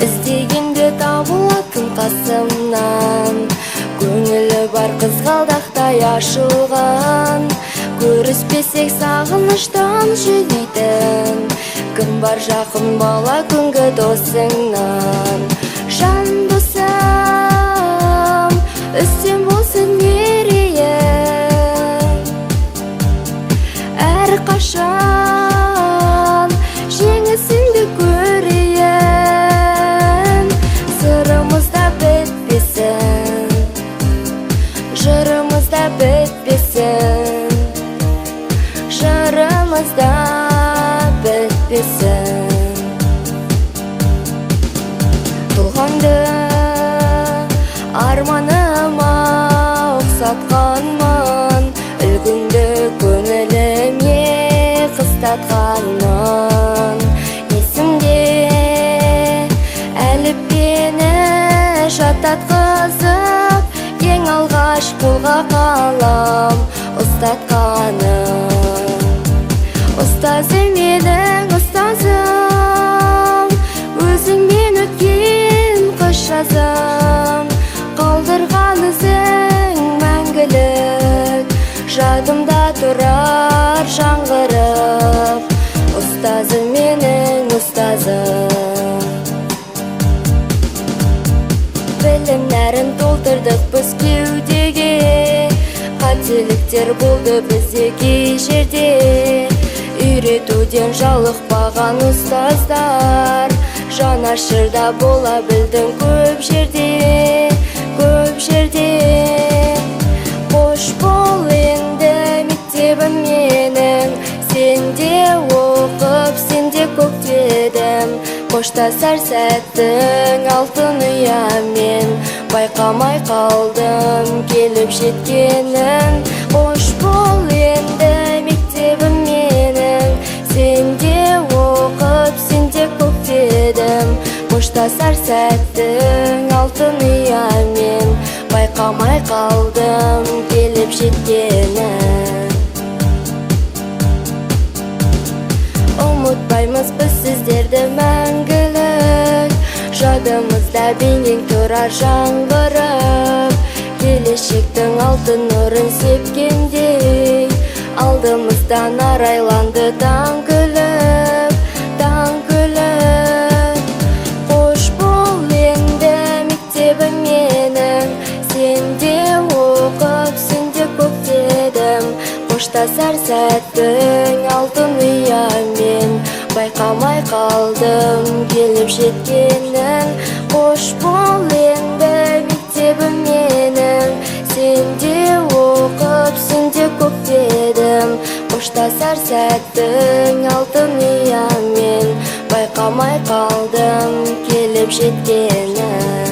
іздегенде табылатын қасымнан, көңілі бар қызғалдақтай ашылған. Көріспесек сағыныштан жүдейтін, кім бар жақын бала күнгі досыңнан. Жан досым, үстем болсын мерейім, әр қашан жеңісіңді көрейін. Сырымызда бітпесін, жырымызда бітпесін, жырымызда бітпесін. Тұлғаңды арманыма ұқсатқанмын, үлгіңді көңіліме қыстатқанмын. Есімде әліппені жаттатқызып, ең алғаш қолға қалам ұстатқаным. Ұстазым менің ұстазым, өзіңмен өткен қыш жазым, қалдырған ізің мәңгілік, жадымда тұрар жаңғырып. Ұстазым менің ұстазым. Білім нәрін толтырдық біз кеудеге, қателіктер болды бізде кей жерде. Үйретуден жалықпаған ұстаздар, жанашырда бола білдің көп жерде, көп жерде. Қош бол енді мектебім менің, сенде оқып, сенде көктедім. Қоштасар сәттің алтын ұямен, байқамай қалдым келіп жеткенін. Қош бол енді мектебім менің, сенде оқып, сенде көктедім. Қоштасар сәттің алтын ұямен, байқамай қалдым келіп жеткенін. Ұмытпаймыз біз сіздерді мәңгілік, жадымызда бейнең тұрар жаңғырып. Келешектің алтын нұрын сепкендей, алдымыздан арайланды таң күліп, таң күліп. Қош бол енді мектебім менің, сенде оқып, сенде көктедім. Қоштасар сәттің алтын ұямен, байқамай қалдым келіп жеткенін. Қош бол енді мектебім менің, сенде оқып, сенде көктедім. Қоштасар сәттің алтын ұямен, байқамай қалдым келіп жеткенін.